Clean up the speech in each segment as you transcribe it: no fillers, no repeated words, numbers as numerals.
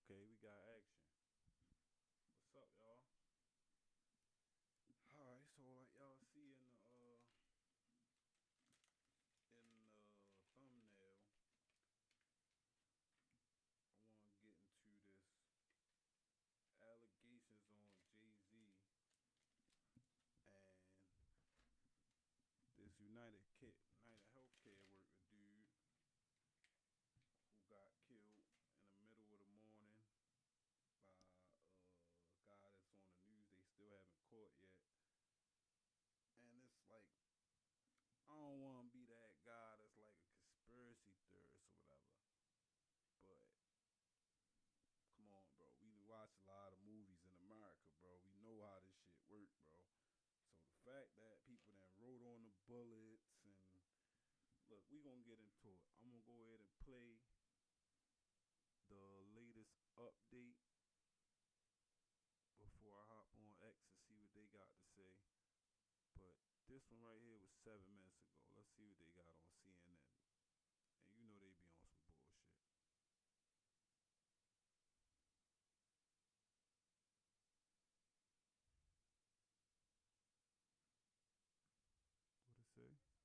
Okay, we got action. What's up, y'all? All right, so like y'all see in the thumbnail, I want to get into this allegations on Jay Z and this United Healthcare worker dude who got killed in the middle of the morning by a guy that's on the news. They still haven't caught yet, and it's like I don't want to be that guy that's like a conspiracy theorist or whatever. But come on, bro. We watch a lot of movies in America, bro. We know how this shit work, bro. So the fact that people that wrote on the bullets and look, we gonna get into it. I'm gonna go ahead and play the latest update before I hop on X and see what they got to say. But this one right here was 7 minutes ago. Let's see what they got on CNN. And you know they be on some bullshit. What it say? My bad.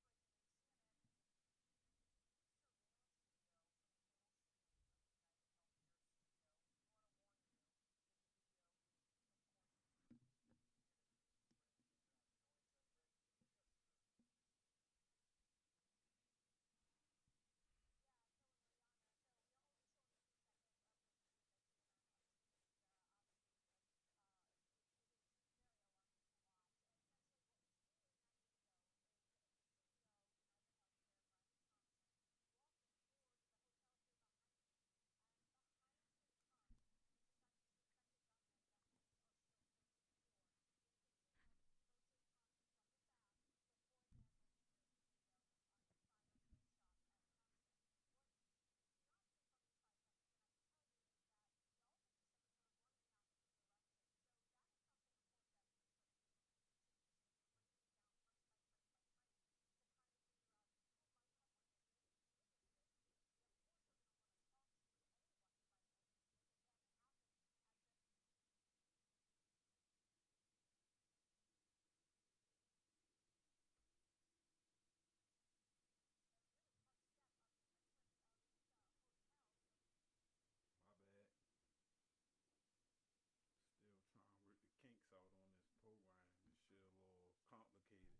Still trying to work the kinks out on this program. This shit a little complicated.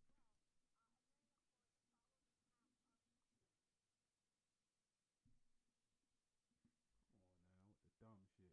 Come on now with the dumb shit.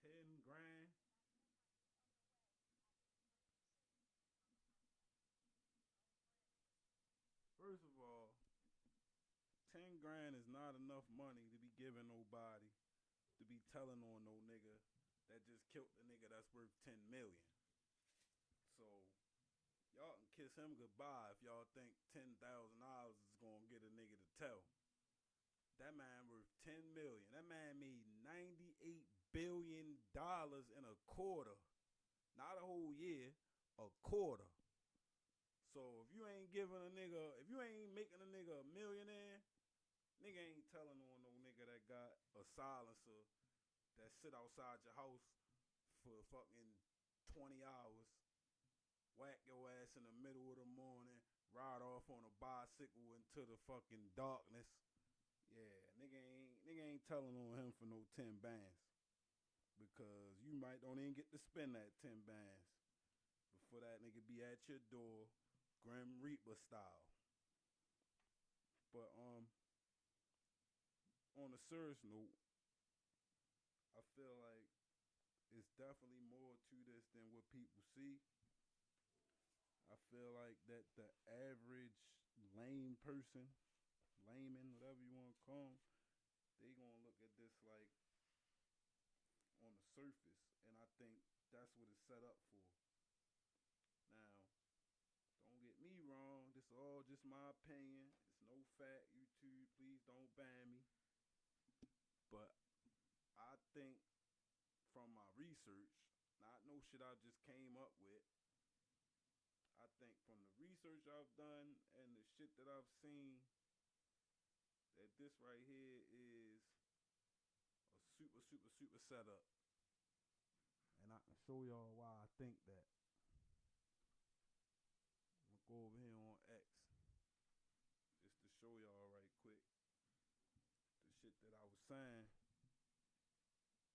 10 grand. First of all, 10 grand is not enough money to be giving nobody to be telling on no nigga that just killed the nigga that's worth 10 million. So y'all can kiss him goodbye if y'all think $10,000 is gonna get a nigga to tell. That man worth 10 million. That man made $98 billion in a quarter, not a whole year, a quarter. So if you ain't giving a nigga, if you ain't making a nigga a millionaire, nigga ain't telling on no nigga that got a silencer that sit outside your house for fucking 20 hours, whack your ass in the middle of the morning, ride off on a bicycle into the fucking darkness. Yeah, nigga ain't telling on him for no 10 bands. Because you might don't even get to spend that 10 bands before that nigga be at your door, Grim Reaper style. But on a serious note, I feel like it's definitely more to this than what people see. I feel like that the average lame person, layman, whatever you want to call them, they gonna look at this like on the surface, and I think that's what it's set up for. Now, don't get me wrong. This is all just my opinion. It's no fact. YouTube, please don't ban me. But I think from my research, not no shit I just came up with. I think from the research I've done and the shit that I've seen, that this right here is a super setup. And I can show y'all why I think that. I'm gonna go over here on X just to show y'all right quick the shit that I was saying.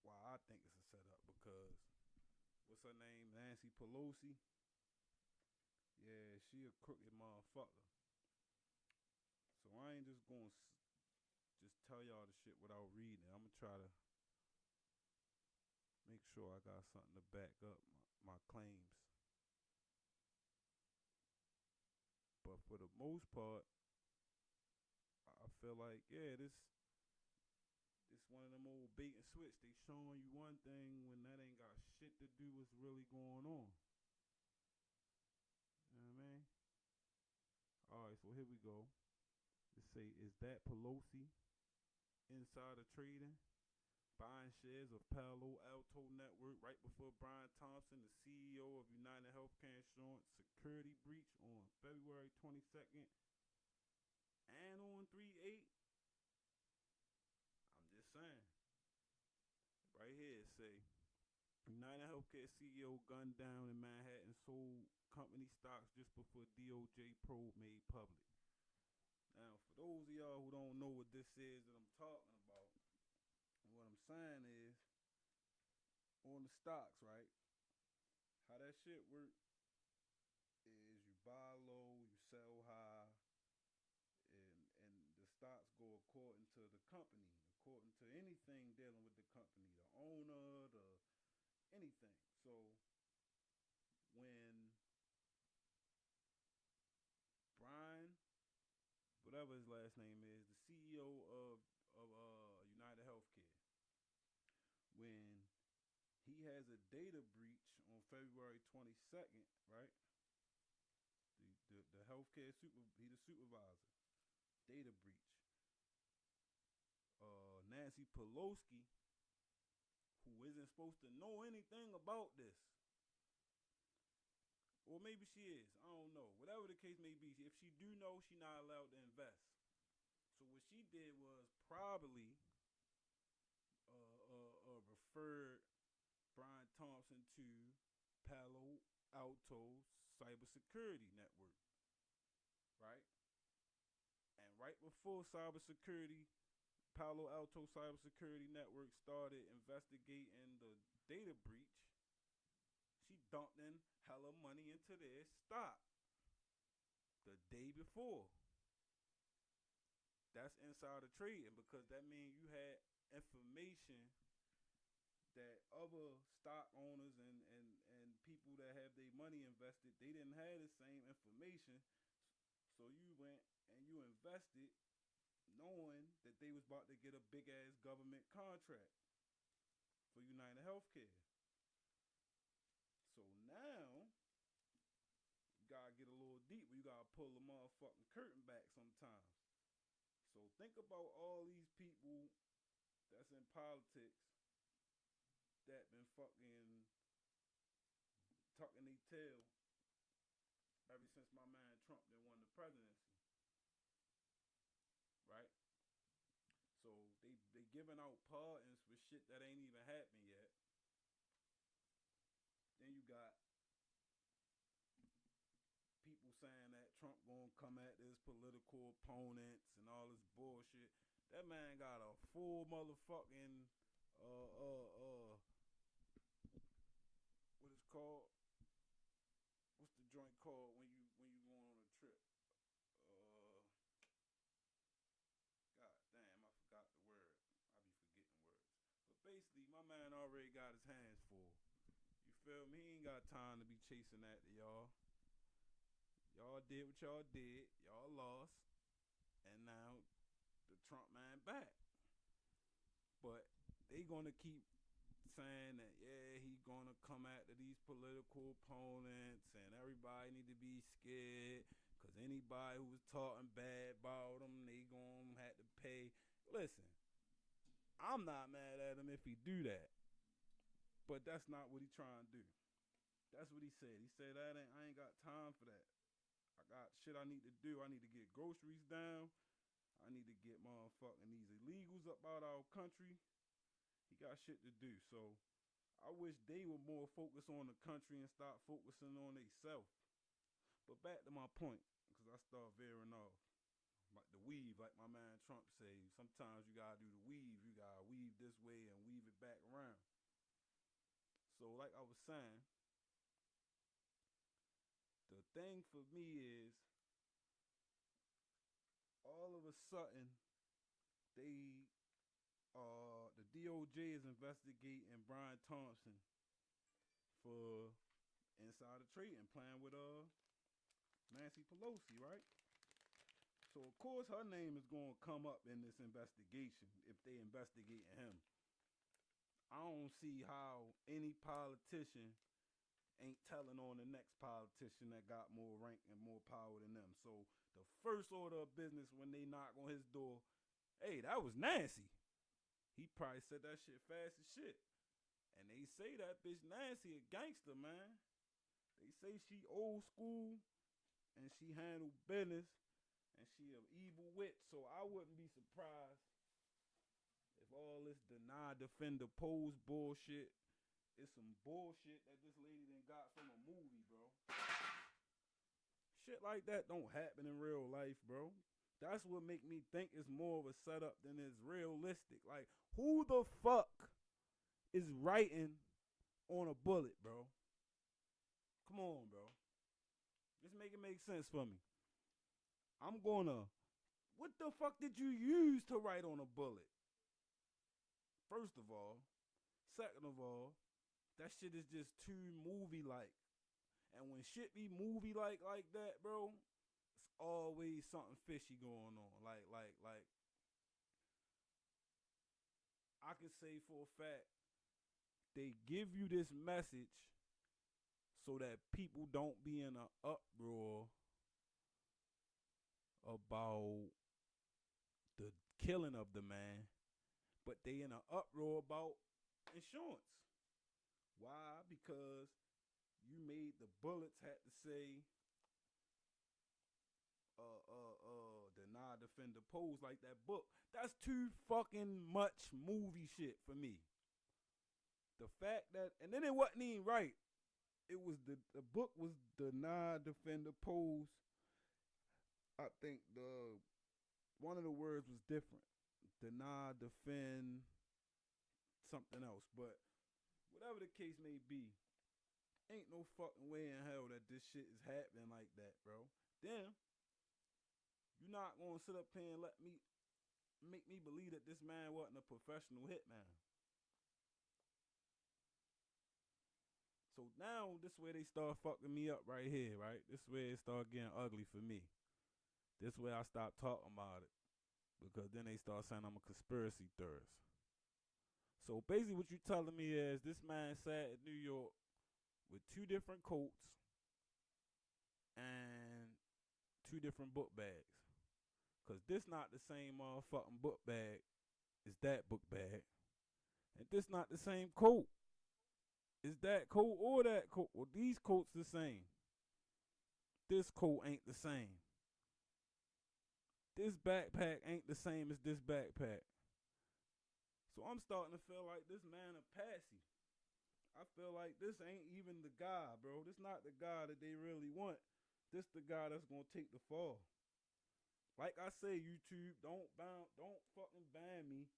Why I think it's a setup, because what's her name? Nancy Pelosi. Yeah, she a crooked motherfucker. So I ain't just gonna just tell y'all the shit without reading it. I'm gonna try to make sure I got something to back up my claims. But for the most part, I feel like, yeah, this one of them old bait and switch. They showing you one thing when that ain't got shit to do with what's really going on. You know what I mean? Alright, so here we go. It say, is that Pelosi insider trading? Buying shares of Palo Alto Network right before Brian Thompson, the CEO of United Healthcare Insurance, security breach on February 22nd and on 3/8. I'm just saying. Right here it say, United Healthcare CEO gunned down in Manhattan, sold company stocks just before DOJ probe made public. Now, for those of y'all who don't know what this is that I'm talking about, and what I'm saying is, on the stocks, right? How that shit work is you buy low, you sell high, and the stocks go according to the company, according to anything dealing with the company, the owner, anything. So when Brian, whatever his last name is, the CEO of United Healthcare, when he has a data breach on February 22nd, right? The healthcare he the supervisor. Data breach. Nancy Pelosi, who isn't supposed to know anything about this, or maybe she is, I don't know. Whatever the case may be, if she do know, she not allowed to invest. So what she did was probably referred Brian Thompson to Palo Alto Cybersecurity Network, right? And right before Palo Alto Cybersecurity Network started investigating the data breach, she dumped in hella money into their stock the day before. That's insider trading, because that means you had information that other stock owners and people that have their money invested, they didn't have the same information. So you went and you invested knowing that they was about to get a big ass government contract for United Healthcare. So now you gotta get a little deeper. You gotta pull the motherfucking curtain back sometimes. So think about all these people that's in politics that been fucking tucking their tail ever since my man Trump then won the presidency. Right? So they giving out pardons for shit that ain't even happened yet. Then you got people saying that Trump gonna come at his political opponents and all this bullshit. That man got a full motherfucking what it's called? What's the joint called when you going on a trip? God damn, I forgot the word. I be forgetting words. But basically, my man already got his hands full. You feel me? He ain't got time to be chasing after y'all. Y'all did what y'all did. Y'all lost. And now the Trump man back. But they gonna keep saying that, yeah, he gonna come after these political opponents, and everybody need to be scared, cause anybody who was talking bad about them, they gonna have to pay. Listen, I'm not mad at him if he do that, but that's not what he trying to do. That's what he said. He said I ain't got time for that. I got shit I need to do. I need to get groceries down. I need to get motherfucking these illegals up out our country. He got shit to do. So I wish they were more focused on the country and start focusing on themselves. But back to my point, because I start veering off. Like the weave, like my man Trump say, sometimes you gotta do the weave. You gotta weave this way and weave it back around. So like I was saying, the thing for me is all of a sudden the DOJ is investigating Brian Thompson for insider trading, playing with Nancy Pelosi, right? So of course her name is going to come up in this investigation if they investigating him. I don't see how any politician ain't telling on the next politician that got more rank and more power than them. So the first order of business when they knock on his door, hey, that was Nancy. He probably said that shit fast as shit. And they say that bitch Nancy a gangster, man. They say she old school and she handle business and she an evil witch. So I wouldn't be surprised if all this deny, defend, oppose bullshit is some bullshit that this lady done got from a movie, bro. Shit like that don't happen in real life, bro. That's what make me think it's more of a setup than it's realistic. Like, who the fuck is writing on a bullet, bro? Come on, bro. Just make it make sense for me. What the fuck did you use to write on a bullet? First of all. Second of all, that shit is just too movie-like. And when shit be movie-like like that, bro, it's always something fishy going on. Like, I can say for a fact, they give you this message so that people don't be in an uproar about the killing of the man, but they in an uproar about insurance. Why? Because you made the bullets had to say deny, defend, oppose, like that book. That's too fucking much movie shit for me. The fact that, and then it wasn't even right. It was the book was deny, defend, oppose. I think one of the words was different. Deny, defend, something else. But whatever the case may be, ain't no fucking way in hell that this shit is happening like that, bro. Then you're not gonna sit up here and make me believe that this man wasn't a professional hitman. So now this way they start fucking me up right here, right? This way it start getting ugly for me. This way I stop talking about it. Because then they start saying I'm a conspiracy theorist. So basically what you're telling me is this man sat in New York with 2 different coats and 2 different book bags. Because this not the same motherfucking book bag as that book bag. And this not the same coat. Is that coat or that coat? Well, these coats the same. This coat ain't the same. This backpack ain't the same as this backpack. So I'm starting to feel like this man a passy. I feel like this ain't even the guy, bro. This not the guy that they really want. This the guy that's gonna take the fall. Like I say, YouTube, don't fucking ban me.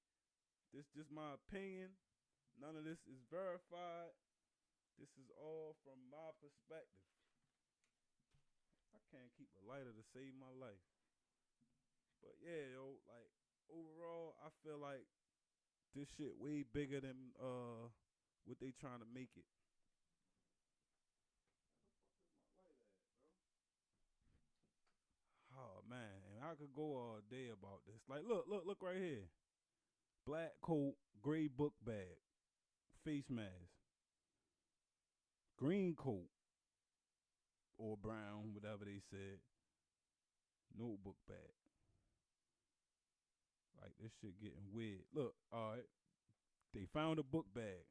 This just my opinion. None of this is verified. This is all from my perspective. I can't keep a lighter to save my life. But yeah, yo, like overall, I feel like this shit way bigger than what they trying to make it. Where the fuck is my light at, bro? Oh man, and I could go all day about this. Like, look right here. Black coat, gray book bag, face mask. green coat or brown, whatever they said, notebook bag. Like, this shit getting weird. Look, all right, they found a book bag.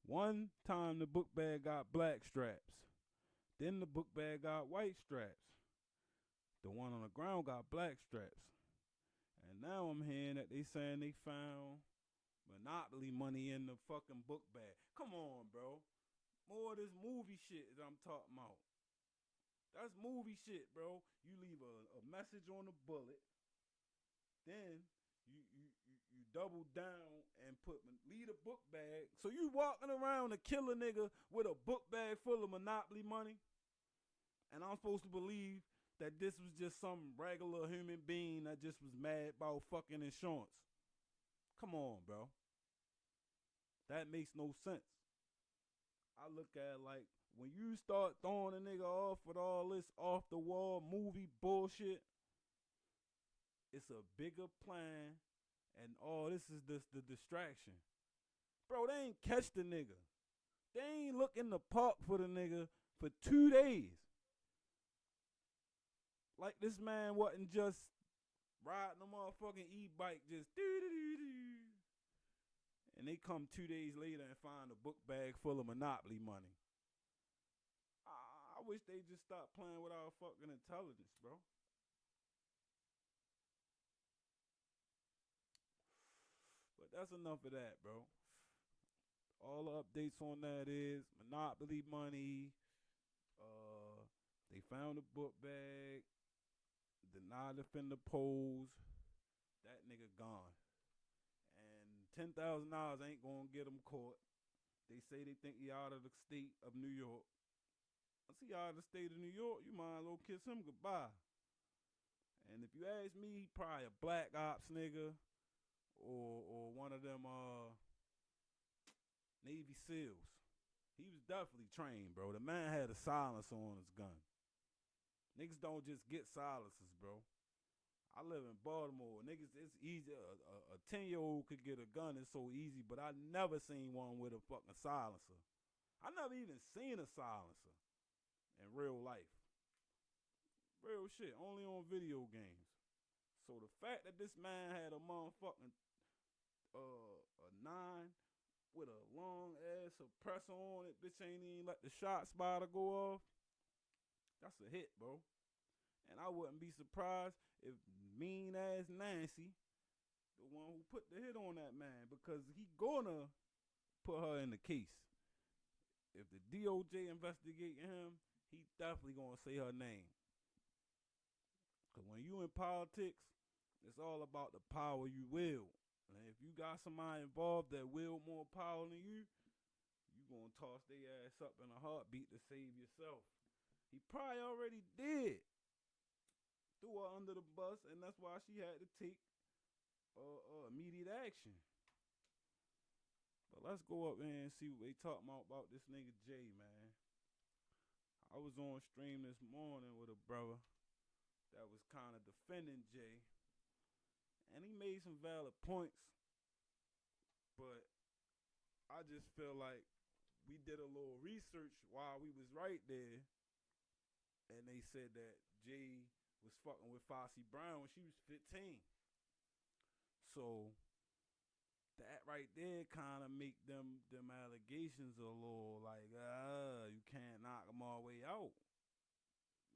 One time the book bag got black straps. Then the book bag got white straps. The one on the ground got black straps. And now I'm hearing that they saying they found Monopoly money in the fucking book bag. Come on, bro. More of this movie shit that I'm talking about. That's movie shit, bro. You leave a message on the bullet. Then you double down and leave the book bag. So you walking around to kill a nigga with a book bag full of Monopoly money? And I'm supposed to believe that this was just some regular human being that just was mad about fucking insurance. Come on, bro. That makes no sense. I look at it like, when you start throwing a nigga off with all this off the wall movie bullshit, it's a bigger plan, and all this is the distraction. Bro, they ain't catch the nigga. They ain't look in the park for the nigga for 2 days. Like, this man wasn't just riding a motherfucking e-bike, just doo-doo-doo-doo. And they come 2 days later and find a book bag full of Monopoly money. I wish they just stopped playing with our fucking intelligence, bro. But that's enough of that, bro. All the updates on that is Monopoly money. They found a book bag. Denied offender polls. That nigga gone. And $10,000 ain't gonna get him caught. They say they think he out of the state of New York. Once he out of the state of New York, you might as well kiss him goodbye. And if you ask me, he probably a black ops nigga or one of them Navy SEALs. He was definitely trained, bro. The man had a silencer on his gun. Niggas don't just get silencers, bro. I live in Baltimore. Niggas, it's easy. A 10-year-old could get a gun. It's so easy, but I never seen one with a fucking silencer. I never even seen a silencer in real life. Real shit, only on video games. So the fact that this man had a motherfucking a 9 with a long ass suppressor on it, bitch ain't even let the shot spotter go off. That's a hit, bro. And I wouldn't be surprised if mean ass Nancy, the one who put the hit on that man, because he gonna put her in the case. If the DOJ investigating him, he definitely gonna say her name. Because when you in politics, it's all about the power you wield. And if you got somebody involved that wield more power than you gonna toss their ass up in a heartbeat to save yourself. He probably already did. Threw her under the bus, and that's why she had to take immediate action. But let's go up there and see what they talking about this nigga Jay, man. I was on stream this morning with a brother that was kind of defending Jay, and he made some valid points, but I just feel like we did a little research while we was right there, and they said that Jay was fucking with Foxy Brown when she was 15. So that right there kind of make them allegations a little like, you can't knock them all the way out.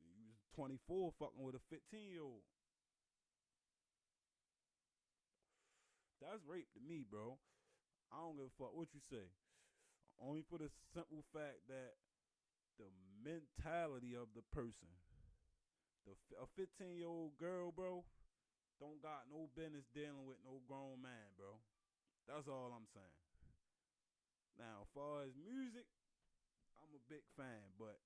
You was 24 fucking with a 15-year-old. That's rape to me, bro. I don't give a fuck what you say. Only for the simple fact that the mentality of the person. A 15-year-old girl, bro, don't got no business dealing with no grown man, bro. That's all I'm saying. Now, as far as music, I'm a big fan, but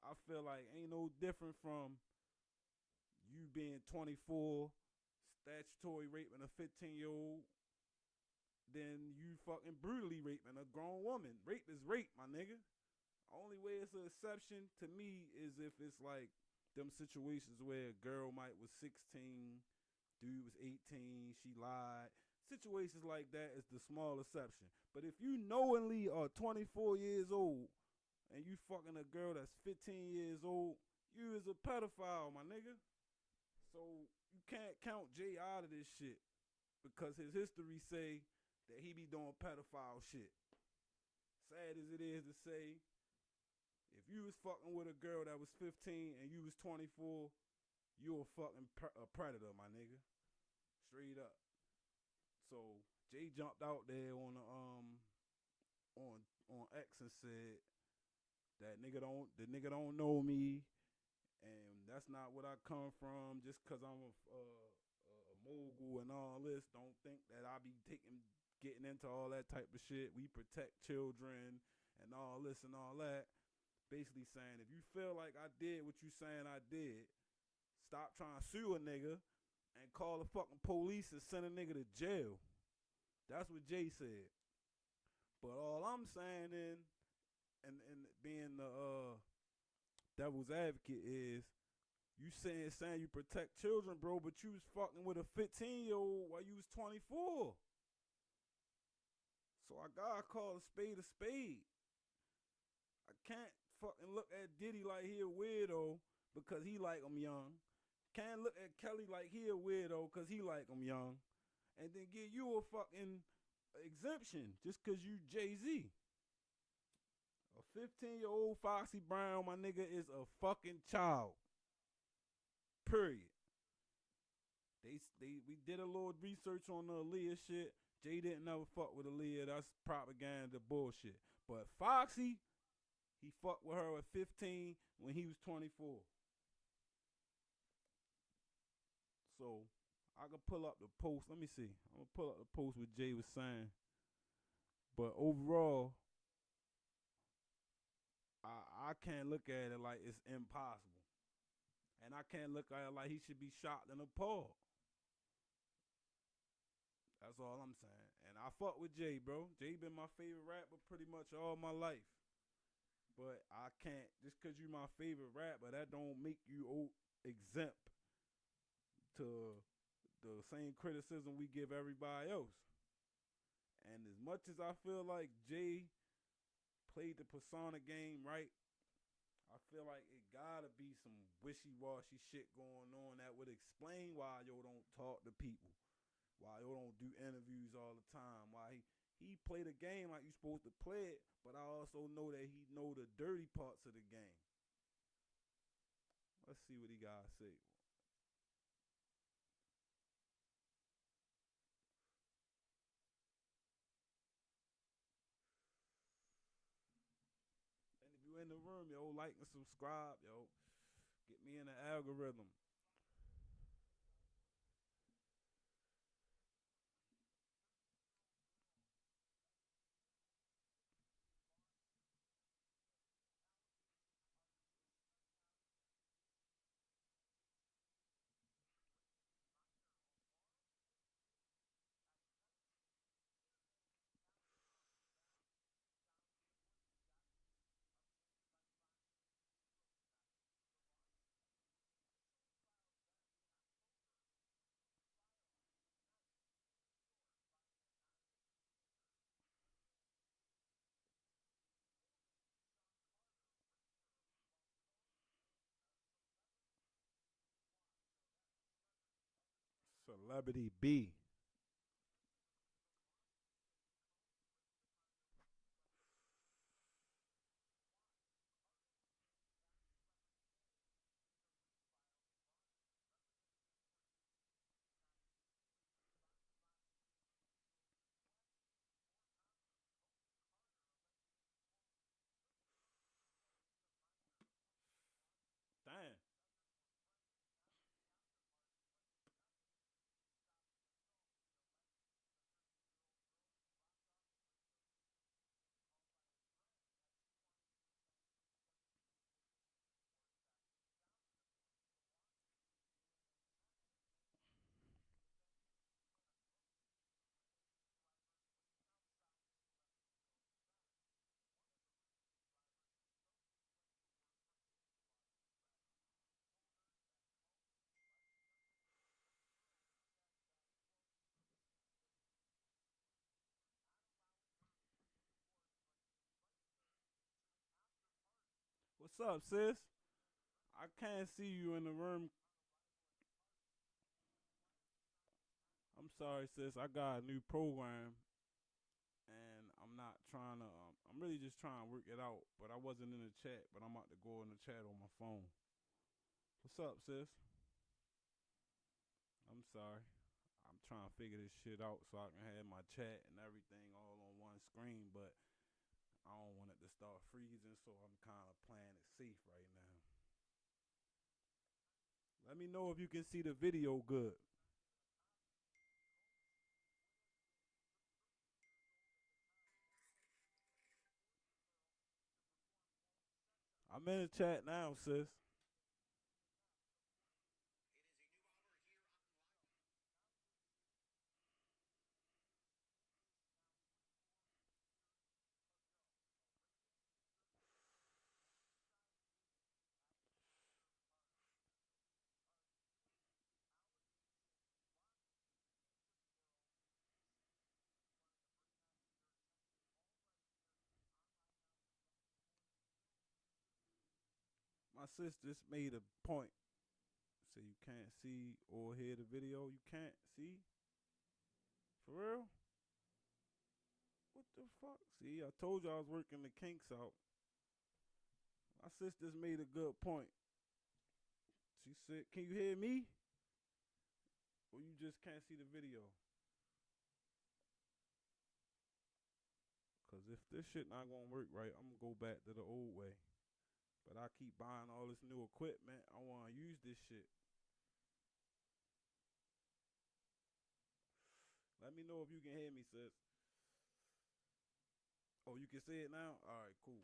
I feel like ain't no different from you being 24, statutory raping a 15-year-old, than you fucking brutally raping a grown woman. Rape is rape, my nigga. Only way it's an exception to me is if it's like them situations where a girl was 16, dude was 18, she lied, Situations like that is the small exception. But if you knowingly are 24 years old and you fucking a girl that's 15 years old, you is a pedophile, my nigga. So you can't count Jay out of this shit because his history say that he be doing pedophile shit. Sad as it is to say, if you was fucking with a girl that was 15 and you was 24, you a fucking a predator, my nigga. Straight up. So Jay jumped out there on the on X and said that the nigga don't know me, and that's not what I come from. Just cause I'm a mogul and all this, don't think that I be getting into all that type of shit. We protect children and all this and all that. Basically saying if you feel like I did what you saying I did, stop trying to sue a nigga and call the fucking police and send a nigga to jail. That's what Jay said. But all I'm saying and being the devil's advocate is you saying you protect children, bro, but you was fucking with a 15-year-old while you was 24. So I gotta call a spade a spade. I can't fucking look at Diddy like he a weirdo because he like him young. Can't look at Kelly like he a weirdo because he like him young. And then give you a fucking exemption just because you Jay-Z. A 15-year-old Foxy Brown, my nigga, is a fucking child. Period. We did a little research on the Aaliyah shit. Jay didn't never fuck with Aaliyah. That's propaganda bullshit. But Foxy, he fucked with her at 15 when he was 24. So I can pull up the post. Let me see. I'm gonna pull up the post what Jay was saying. But overall, I can't look at it like it's impossible. And I can't look at it like he should be shocked and appalled. That's all I'm saying. And I fuck with Jay, bro. Jay been my favorite rapper pretty much all my life. But I can't, just because you my favorite rapper, that don't make you exempt to the same criticism we give everybody else. And as much as I feel like Jay played the persona game right, I feel like it gotta be some wishy-washy shit going on that would explain why yo don't talk to people, why yo don't do interviews all the time, why he play the game like you supposed to play it, but I also know that he know the dirty parts of the game. Let's see what he gotta say. And if you in the room, yo, like and subscribe, yo. Get me in the algorithm. Celebrity B. Damn. What's up, sis? I can't see you in the room. I'm sorry, sis. I got a new program, and I'm not trying to. I'm really just trying to work it out. But I wasn't in the chat. But I'm about to go in the chat on my phone. What's up, sis? I'm sorry. I'm trying to figure this shit out so I can have my chat and everything all on one screen. But I don't want it to start freezing, so I'm kind of playing it safe right now. Let me know if you can see the video good. I'm in the chat now, sis. My sis just made a point. So you can't see or hear the video. You can't see? For real? What the fuck? See, I told you I was working the kinks out. My sis just made a good point. She said, can you hear me? Or you just can't see the video? Because if this shit not going to work right, I'm going to go back to the old way. But I keep buying all this new equipment. I want to use this shit. Let me know if you can hear me, sis. Oh, you can see it now? All right, cool.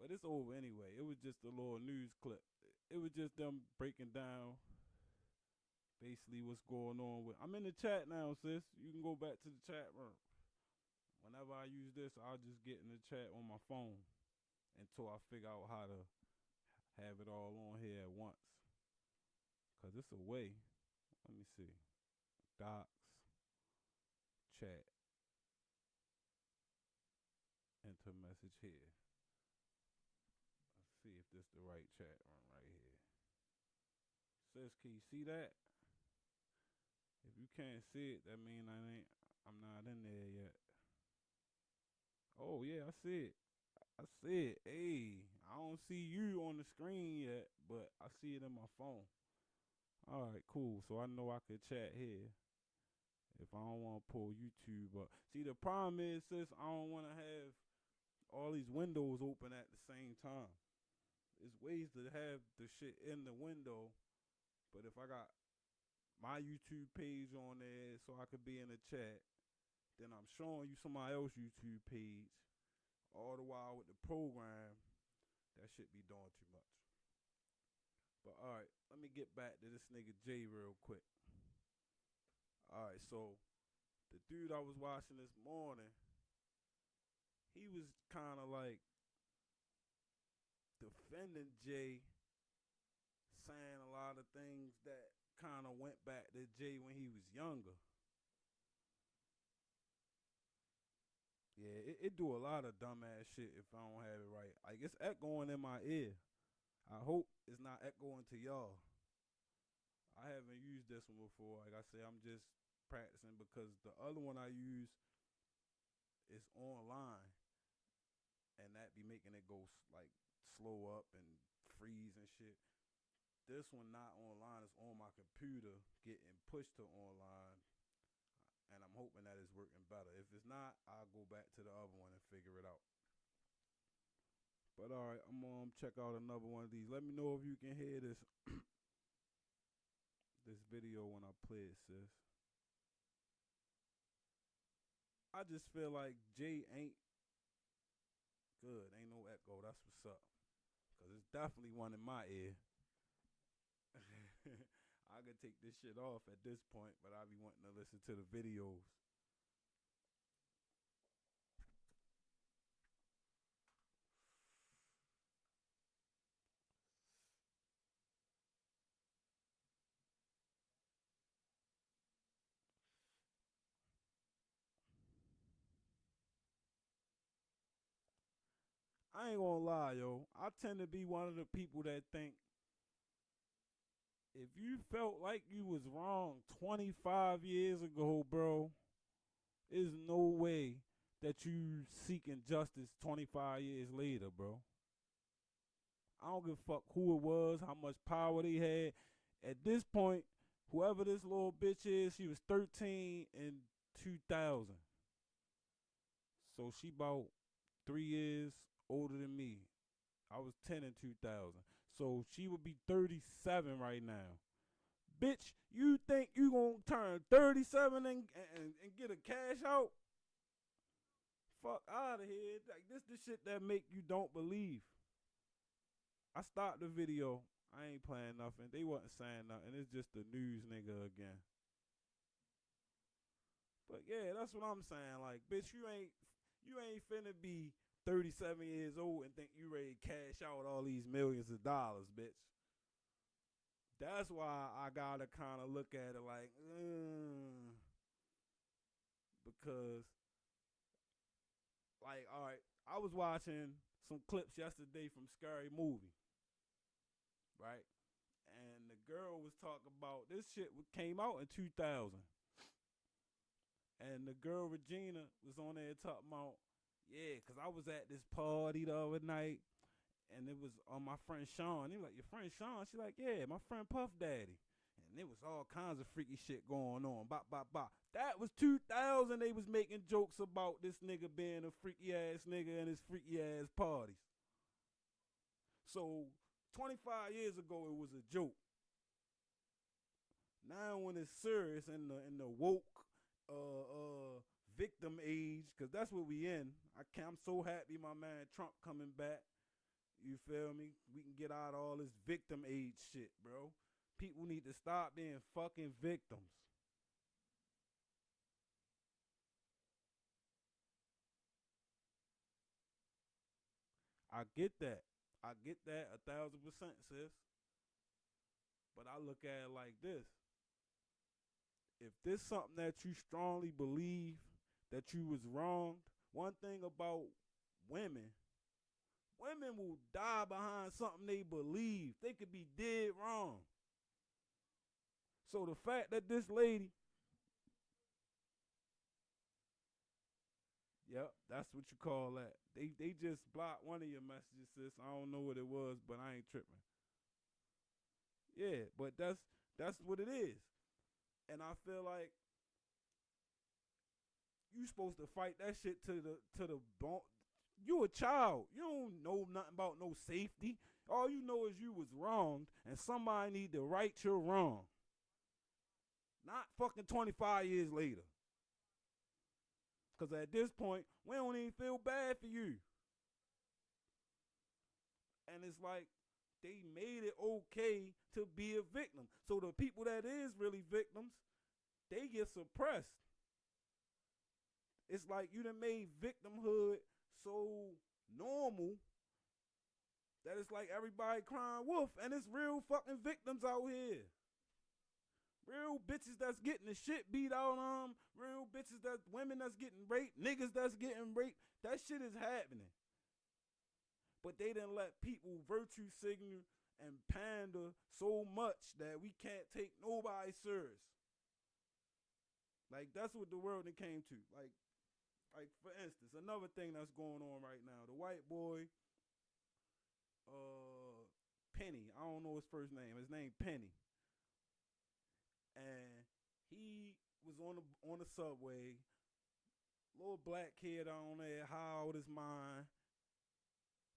But it's over anyway. It was just a little news clip. It was just them breaking down basically what's going on with. I'm in the chat now, sis. You can go back to the chat room. Whenever I use this, I'll just get in the chat on my phone until I figure out how to have it all on here at once. Cause it's a way. Let me see. Docs, chat, enter message here. Let's see if this the right chat room right here. Sis, can you see that? If you can't see it, that means I'm not in there yet. Oh yeah, I see it. I see it. Hey, I don't see you on the screen yet, but I see it in my phone. All right, cool. So I know I could chat here if I don't want to pull YouTube up. See, the problem is, sis, I don't want to have all these windows open at the same time. There's ways to have the shit in the window, but if I got my YouTube page on there so I could be in the chat, then I'm showing you somebody else's YouTube page, all the while with the program, that shit be doing too much. But all right, let me get back to this nigga Jay real quick. All right, so the dude I was watching this morning, he was kind of like defending Jay, saying a lot of things that kind of went back to Jay when he was younger. Yeah, it do a lot of dumbass shit if I don't have it right. Like, it's echoing in my ear. I hope it's not echoing to y'all. I haven't used this one before. Like I said, I'm just practicing because the other one I use is online, and that be making it go like slow up and freeze and shit. This one not online. It's on my computer getting pushed to online, and I'm hoping that it's working better. If it's not, I'll go back to the other one and figure it out. But all right, I'm gonna check out another one of these. Let me know if you can hear this this video when I play it, sis. I just feel like Jay ain't good. Ain't no echo. That's what's up. Cause it's definitely one in my ear. I could take this shit off at this point, but I be wanting to listen to the videos. I I ain't gonna lie, yo. I tend to be one of the people that think if you felt like you was wrong 25 years ago, bro, there's no way that you seeking justice 25 years later, bro. I don't give a fuck who it was, how much power they had. At this point, whoever this little bitch is, she was 13 in 2000. So she about 3 years older than me. I was 10 in 2000. So she would be 37 right now. Bitch, you think you gonna turn 37 and get a cash out? Fuck out of here. Like, this the shit that make you don't believe. I stopped the video. I ain't playing nothing. They wasn't saying nothing. It's just the news nigga again. But yeah, that's what I'm saying. Like, bitch, you ain't finna be 37 years old and think you ready to cash out all these millions of dollars, bitch. That's why I gotta kind of look at it like, because, like, all right, I was watching some clips yesterday from Scary Movie, right? And the girl was talking about this shit came out in 2000. And the girl Regina was on there talking about, yeah, because I was at this party the other night, and it was on my friend Sean. He was like, your friend Sean? She like, yeah, my friend Puff Daddy. And there was all kinds of freaky shit going on. Bop, bop, bop. That was 2000. They was making jokes about this nigga being a freaky ass nigga and his freaky ass parties. So 25 years ago, it was a joke. Now when it's serious in the woke victim age, because that's what we in. I'm so happy my man Trump coming back. You feel me? We can get out of all this victim age shit, bro. People need to stop being fucking victims. I get that. I get that 1,000%, sis. But I look at it like this. If this something that you strongly believe that you was wronged, one thing about women will die behind something they believe. They could be dead wrong. So the fact that this lady, yep, that's what you call that. They just blocked one of your messages, sis. I don't know what it was, but I ain't tripping. Yeah, but that's what it is. And I feel like you supposed to fight that shit to the bone. You a child. You don't know nothing about no safety. All you know is you was wronged, and somebody need to right your wrong. Not fucking 25 years later. Because at this point, we don't even feel bad for you. And it's like they made it okay to be a victim. So the people that is really victims, they get suppressed. It's like you done made victimhood so normal that it's like everybody crying wolf, and it's real fucking victims out here. Real bitches that's getting the shit beat out on them. Real bitches that women that's getting raped. Niggas that's getting raped. That shit is happening. But they didn't let people virtue signal and pander so much that we can't take nobody serious. Like, that's what the world came to. Like for instance, another thing that's going on right now. The white boy, Penny. I don't know his first name. His name Penny. And he was on the subway. Little black kid on there, high out his mind.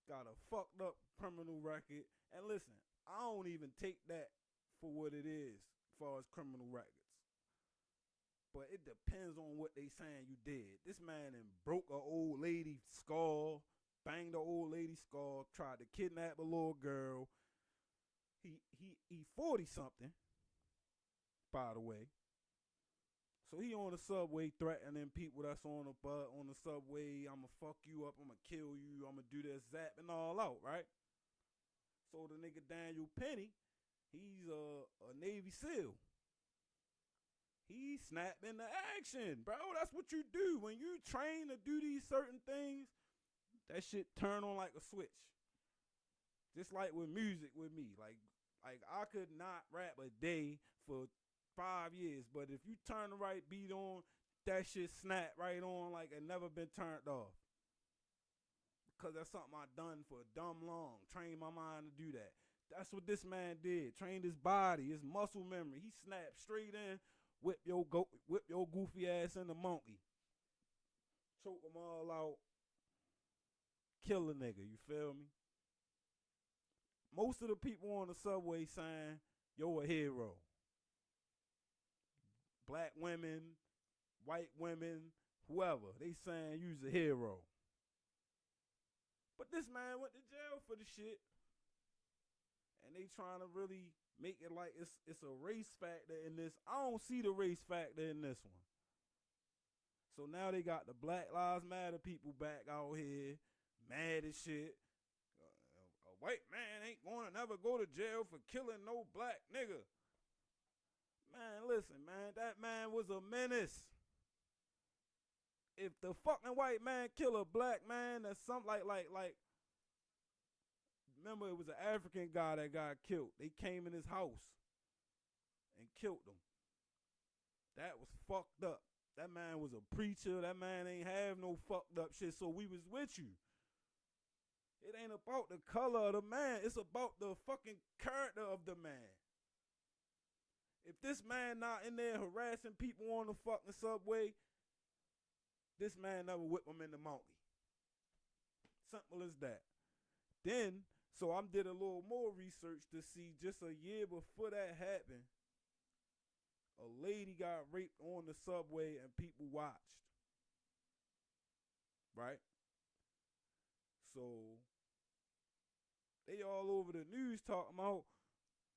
Got a fucked up criminal record. And listen, I don't even take that for what it is as far as criminal records. But it depends on what they saying you did. This man done broke a old lady skull, banged the old lady skull, tried to kidnap a little girl. He 40 something, by the way. So he on the subway threatening people that's on the subway. I'ma fuck you up. I'ma kill you. I'ma do this, zap, and all out, right? So the nigga Daniel Penny, he's a Navy SEAL. He snapped into action, bro. That's what you do when you train to do these certain things. That shit turn on like a switch. Just like with music with me. Like I could not rap a day for 5 years, but if you turn the right beat on, that shit snap right on like it never been turned off. Because that's something I done for dumb long. Trained my mind to do that. That's what this man did. Trained his body, his muscle memory. He snapped straight in, whip your goofy ass in the monkey. Choke them all out. Kill a nigga, you feel me? Most of the people on the subway saying, yo, a hero. Black women, white women, whoever. They saying you's a hero. But this man went to jail for the shit. And they trying to really make it like it's a race factor in this. I don't see the race factor in this one. So now they got the Black Lives Matter people back out here, mad as shit. A white man ain't gonna never go to jail for killing no black nigga. Man, listen, man, that man was a menace. If the fucking white man kill a black man, that's something like. Remember, it was an African guy that got killed. They came in his house and killed him. That was fucked up. That man was a preacher. That man ain't have no fucked up shit. So we was with you. It ain't about the color of the man. It's about the fucking character of the man. If this man not in there harassing people on the fucking subway, this man never whip them in the monkey. Simple as that. Then, so I did a little more research to see just a year before that happened, a lady got raped on the subway and people watched. Right? So they all over the news talking about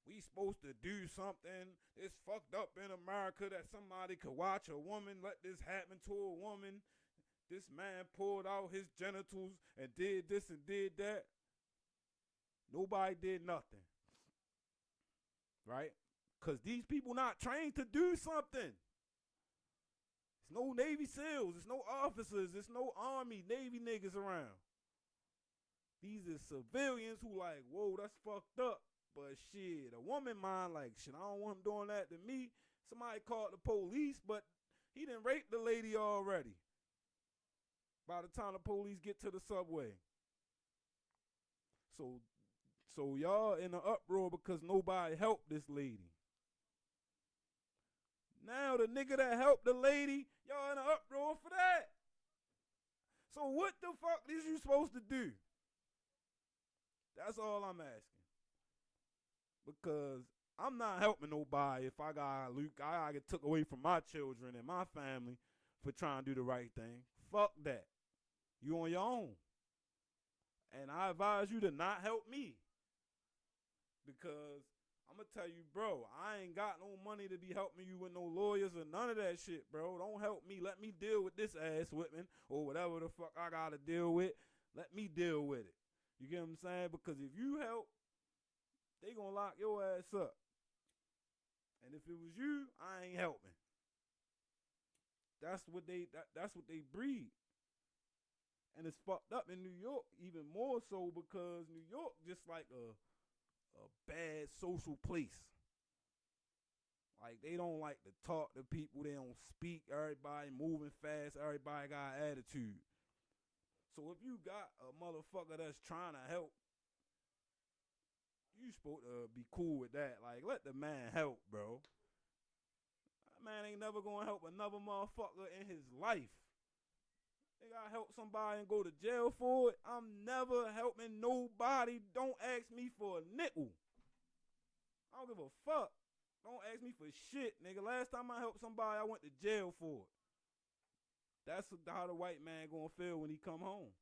we supposed to do something. It's fucked up in America that somebody could watch a woman, let this happen to a woman. This man pulled out his genitals and did this and did that. Nobody did nothing. Right? Because these people not trained to do something. There's no Navy SEALs. There's no officers. There's no Army, Navy niggas around. These are civilians who like, whoa, that's fucked up. But shit, a woman mind like, shit, I don't want him doing that to me. Somebody called the police, but he done raped the lady already. By the time the police get to the subway. So y'all in an uproar because nobody helped this lady. Now the nigga that helped the lady, y'all in an uproar for that. So what the fuck is you supposed to do? That's all I'm asking. Because I'm not helping nobody if I get took away from my children and my family for trying to do the right thing. Fuck that. You on your own. And I advise you to not help me. Because I'm going to tell you, bro, I ain't got no money to be helping you with no lawyers or none of that shit, bro. Don't help me. Let me deal with this ass whipping or whatever the fuck I got to deal with. Let me deal with it. You get what I'm saying? Because if you help, they going to lock your ass up. And if it was you, I ain't helping. That's what they breed. And it's fucked up in New York even more so because New York just like a bad social place. Like they don't like to talk to people. They don't speak. Everybody moving fast. Everybody got attitude. So if you got a motherfucker that's trying to help, you supposed to be cool with that. Like let the man help, bro. That man ain't never gonna help another motherfucker in his life. They gotta help somebody and go to jail for it. I'm never helping nobody. Don't ask me for a nickel. I don't give a fuck. Don't ask me for shit, nigga. Last time I helped somebody, I went to jail for it. That's how the white man gonna feel when he come home.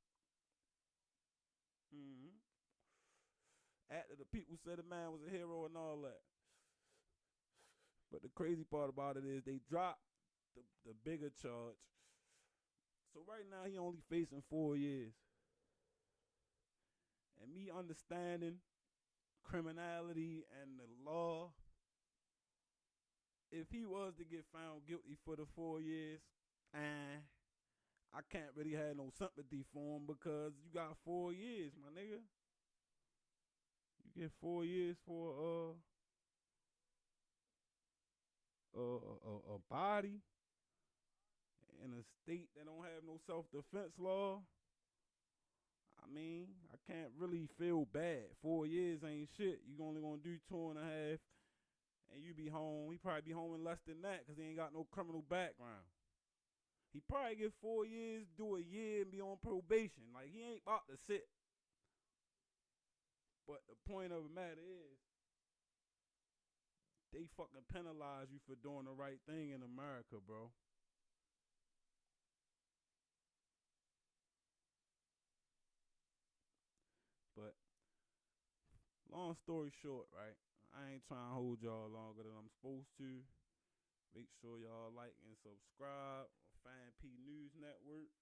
After the people said the man was a hero and all that. But the crazy part about it is they dropped the bigger charge. So right now he only facing 4 years. And me understanding criminality and the law, if he was to get found guilty for the 4 years, I can't really have no sympathy for him because you got 4 years, my nigga. You get 4 years for a body in a state that don't have no self defense law. I mean, I can't really feel bad. 4 years ain't shit. You only gonna do 2.5, and you be home. He probably be home in less than that because he ain't got no criminal background. He probably get 4 years, do a year, and be on probation. Like, he ain't about to sit. But the point of the matter is, they fucking penalize you for doing the right thing in America, bro. But long story short, right? I ain't trying to hold y'all longer than I'm supposed to. Make sure y'all like and subscribe on Fan P News Network.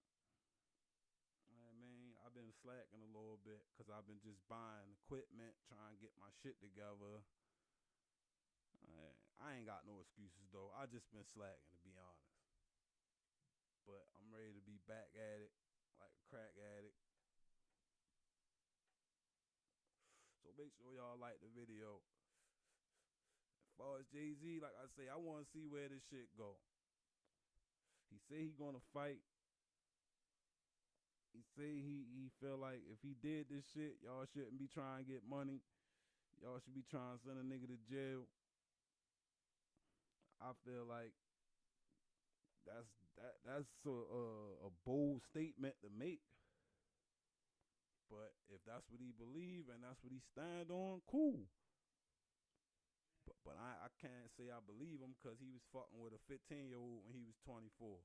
I mean, I've been slacking a little bit because I've been just buying equipment, trying to get my shit together. I ain't got no excuses though. I just been slacking, to be honest. But I'm ready to be back at it like a crack addict. So make sure y'all like the video. As far as Jay-Z, like I say, I want to see where this shit go. He say he gonna fight. He say he feel like if he did this shit, y'all shouldn't be trying to get money. Y'all should be trying to send a nigga to jail. I feel like that's a bold statement to make. But if that's what he believe and that's what he stand on, cool. But I can't say I believe him because he was fucking with a 15-year-old when he was 24.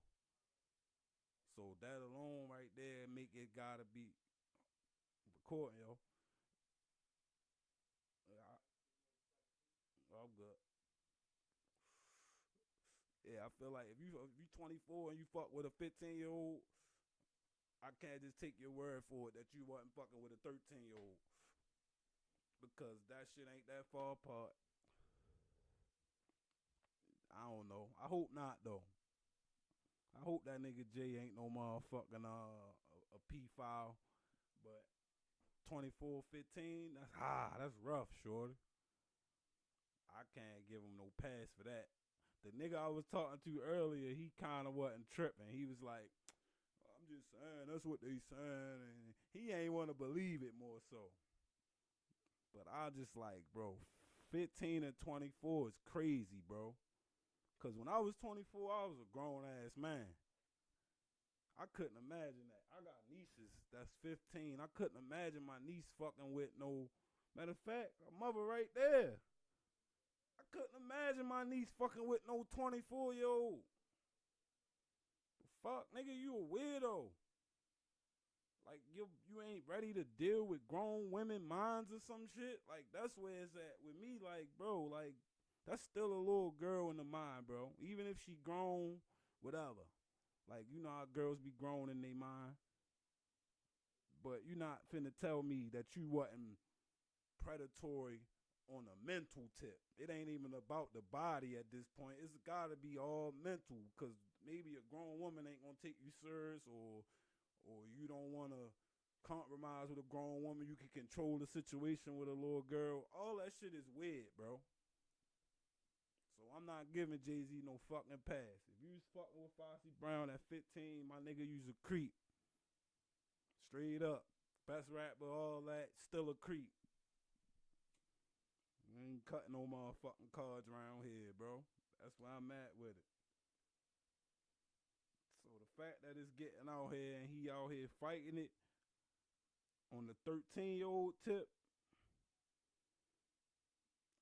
So that alone right there make it gotta be recording, yo. I'm good. Yeah, I feel like if you 24 and you fuck with a 15-year-old, I can't just take your word for it that you wasn't fucking with a 13-year-old because that shit ain't that far apart. I don't know. I hope not though. I hope that nigga Jay ain't no motherfucking a P-file, but 24, 15, that's rough, shorty. I can't give him no pass for that. The nigga I was talking to earlier, he kind of wasn't tripping. He was like, I'm just saying, that's what they saying, and he ain't want to believe it more so. But I just like, bro, 15 and 24 is crazy, bro. Because when I was 24, I was a grown-ass man. I couldn't imagine that. I got nieces that's 15. I couldn't imagine my niece fucking with no... Matter of fact, her mother right there. I couldn't imagine my niece fucking with no 24-year-old. Fuck, nigga, you a weirdo. Like, you ain't ready to deal with grown women minds or some shit. Like, that's where it's at with me. Like, bro, like, that's still a little girl in the mind, bro. Even if she grown, whatever. Like, you know how girls be grown in their mind. But you not finna tell me that you wasn't predatory on a mental tip. It ain't even about the body at this point. It's gotta be all mental, because maybe a grown woman ain't gonna take you serious, or you don't wanna compromise with a grown woman. You can control the situation with a little girl. All that shit is weird, bro. So I'm not giving Jay-Z no fucking pass. If you was fucking with Foxy Brown at 15, my nigga, you's a creep. Straight up. Best rapper, all that, still a creep. You ain't cutting no motherfucking cards around here, bro. That's where I'm at with it. So the fact that it's getting out here and he out here fighting it on the 13-year-old tip,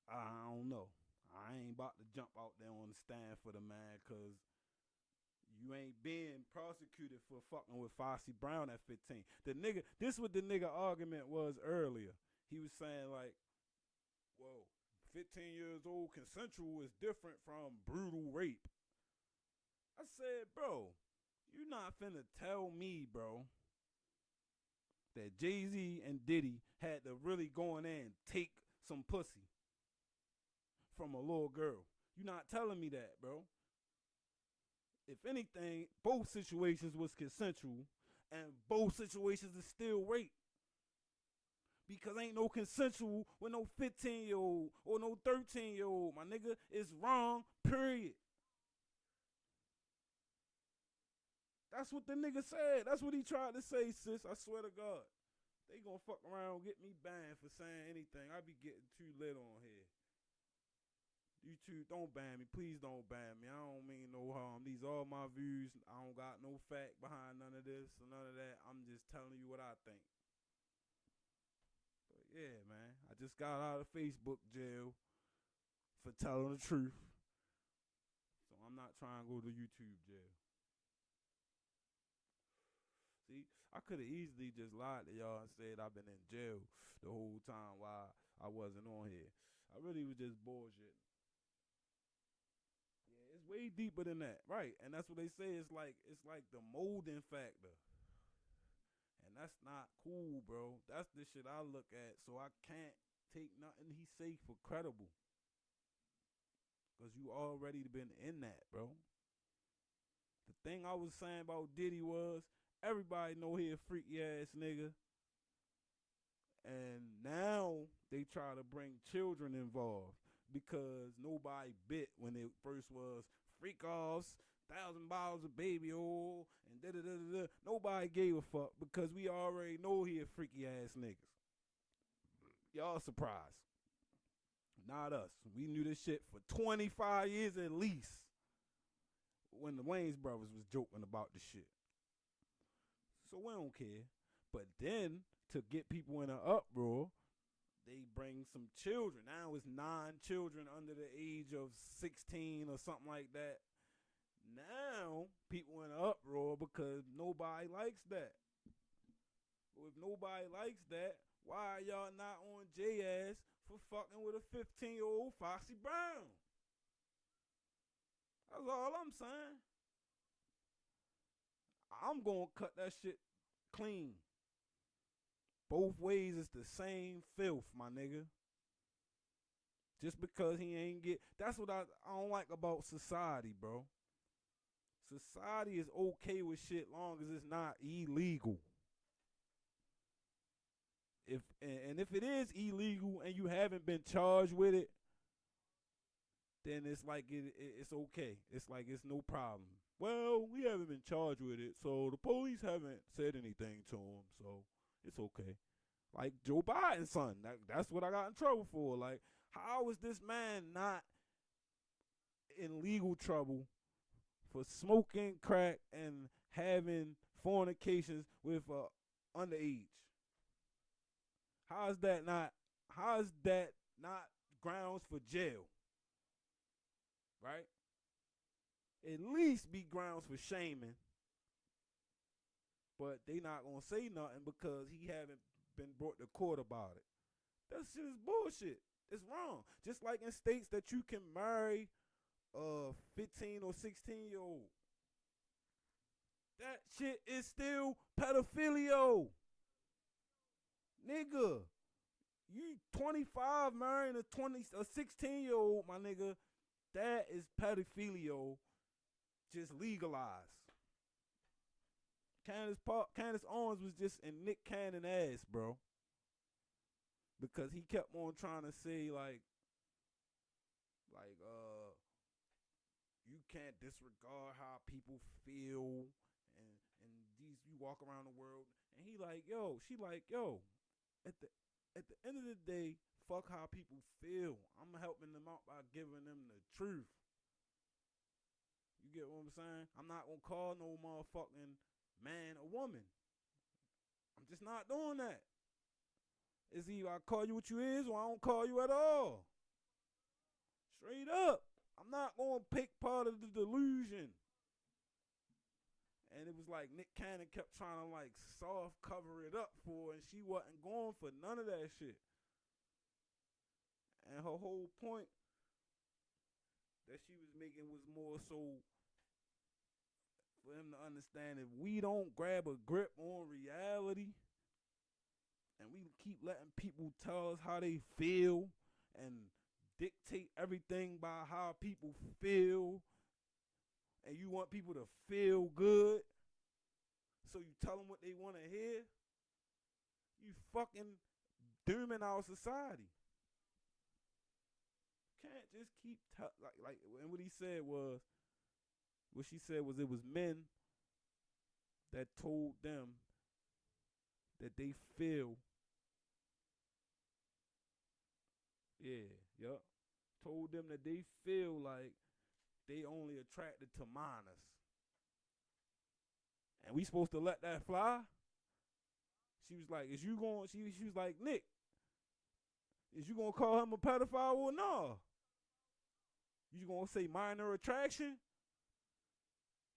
I don't know. I ain't about to jump out there on the stand for the man, because you ain't being prosecuted for fucking with Foxy Brown at 15. The nigga, this what the nigga argument was earlier. He was saying like, whoa, 15 years old consensual is different from brutal rape. I said, bro, you not finna tell me, bro, that Jay-Z and Diddy had to really go in there and take some pussy from a little girl. You not telling me that, bro. If anything, both situations was consensual, and both situations is still rape. Because ain't no consensual with no 15-year-old or no 13-year-old, my nigga. It's wrong, period. That's what the nigga said. That's what he tried to say, sis. I swear to God. They gonna fuck around and get me banned for saying anything. I be getting too lit on here. You two, don't ban me. Please don't ban me. I don't mean no harm. These are all my views. I don't got no fact behind none of this or none of that. I'm just telling you what I think. But yeah, man. I just got out of Facebook jail for telling the truth. So I'm not trying to go to YouTube jail. See, I could have easily just lied to y'all and said I've been in jail the whole time while I wasn't on here. I really was just bullshitting. Yeah, it's way deeper than that, right? And that's what they say. It's like the molding factor, and that's not cool, bro. That's the shit I look at. So I can't take nothing he say for credible, cause you already been in that, bro. The thing I was saying about Diddy was everybody know he a freaky ass nigga, and now they try to bring children involved. Because nobody bit when it first was freak offs, 1,000 bottles of baby oil, and da da da da. Nobody gave a fuck because we already know he a freaky ass niggas. Y'all surprised. Not us. We knew this shit for 25 years at least when the Wayans brothers was joking about the shit. So we don't care. But then to get people in an uproar, they bring some children. Now it's 9 children under the age of 16 or something like that. Now people in an uproar because nobody likes that. But if nobody likes that, why are y'all not on J ass for fucking with a 15-year-old Foxy Brown? That's all I'm saying. I'm gonna cut that shit clean. Both ways is the same filth, my nigga. Just because he ain't get... That's what I don't like about society, bro. Society is okay with shit long as it's not illegal. If it is illegal and you haven't been charged with it, then it's like it's okay. It's like it's no problem. Well, we haven't been charged with it, so the police haven't said anything to him, so it's okay. Like Joe Biden's son. That's what I got in trouble for. Like, how is this man not in legal trouble for smoking crack and having fornications with underage? How is that not grounds for jail? Right? At least be grounds for shaming. But they not gonna say nothing because he haven't been brought to court about it. That shit is bullshit. It's wrong. Just like in states that you can marry a 15 or 16-year-old. That shit is still pedophilia. Nigga, you 25 marrying a 16-year-old, my nigga. That is pedophilia, just legalized. Candace Owens was just in Nick Cannon ass, bro. Because he kept on trying to say like you can't disregard how people feel and these you walk around the world and he like, yo, she like, yo, at the end of the day, fuck how people feel. I'm helping them out by giving them the truth. You get what I'm saying? I'm not gonna call no motherfucking man or woman. I'm just not doing that. It's either I call you what you is or I don't call you at all. Straight up. I'm not gonna pick part of the delusion. And it was like Nick Cannon kept trying to like soft cover it up for her, and she wasn't going for none of that shit. And her whole point that she was making was more so for him to understand if we don't grab a grip on reality and we keep letting people tell us how they feel and dictate everything by how people feel, and you want people to feel good, so you tell them what they want to hear, you fucking dooming our society. Can't just keep like and what he said was what she said was it was men that told them that they feel yup. Told them that they feel like they only attracted to minors. And we supposed to let that fly? She was like, is you going she was like, Nick, is you gonna call him a pedophile or no? You gonna say minor attraction?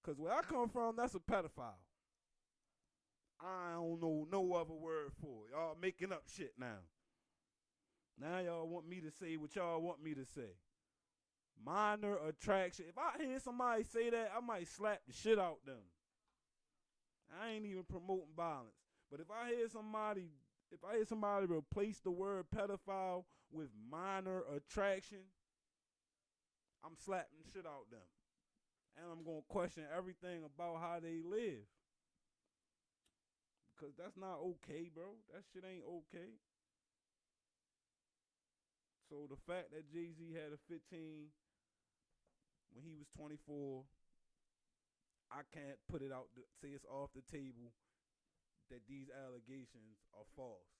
Cause where I come from, that's a pedophile. I don't know no other word for it. Y'all making up shit now. Now y'all want me to say what y'all want me to say. Minor attraction. If I hear somebody say that, I might slap the shit out them. I ain't even promoting violence. But if I hear somebody replace the word pedophile with minor attraction, I'm slapping shit out them. And I'm going to question everything about how they live. Because that's not okay, bro. That shit ain't okay. So the fact that Jay-Z had a 15 when he was 24, I can't put it out, say it's off the table that these allegations are false.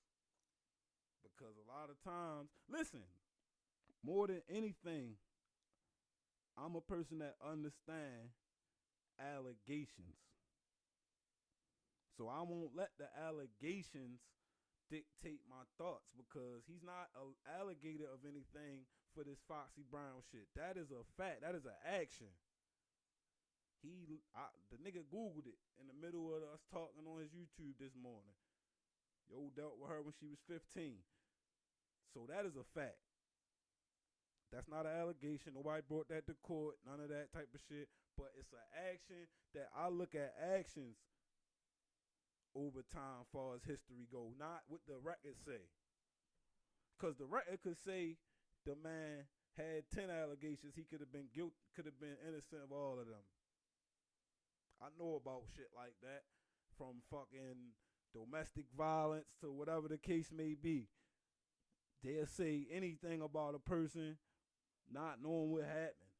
Because a lot of times, listen, more than anything, I'm a person that understands allegations. So I won't let the allegations dictate my thoughts because he's not an alligator of anything for this Foxy Brown shit. That is a fact. That is an action. The nigga Googled it in the middle of us talking on his YouTube this morning. Yo dealt with her when she was 15. So that is a fact. That's not an allegation. Nobody brought that to court. None of that type of shit. But it's an action that I look at actions over time far as history go. Not what the record say. Because the record could say the man had 10 allegations. He could have been guilty, could have been innocent of all of them. I know about shit like that. From fucking domestic violence to whatever the case may be. They'll say anything about a person not knowing what happened.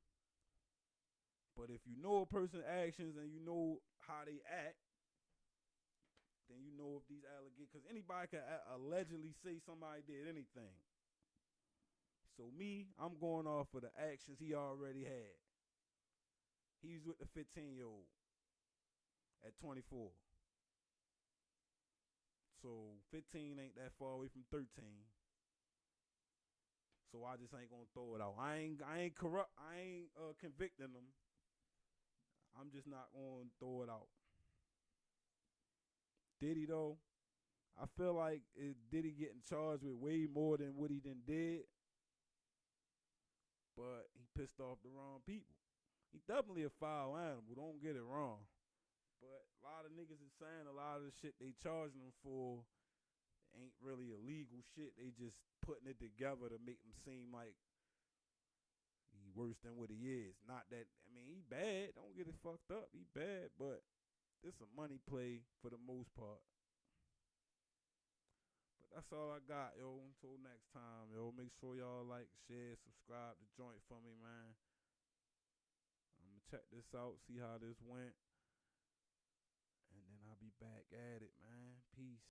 But if you know a person's actions and you know how they act, then you know if these allegations, because anybody can allegedly say somebody did anything. So me, I'm going off of the actions he already had. He's with the 15-year-old at 24. So 15 ain't that far away from 13. So I just ain't gonna throw it out. I ain't corrupt. I ain't convicting them. I'm just not gonna throw it out. Diddy though, I feel like Diddy getting charged with way more than what he did. But he pissed off the wrong people. He definitely a foul animal. Don't get it wrong. But a lot of niggas is saying a lot of the shit they charging him for ain't really illegal shit. They just putting it together to make him seem like he worse than what he is. Not that, I mean, he bad. Don't get it fucked up. He bad, but it's a money play for the most part. But that's all I got, yo. Until next time, yo. Make sure y'all like, share, subscribe to Joint for me, man. I'm going to check this out, see how this went. And then I'll be back at it, man. Peace.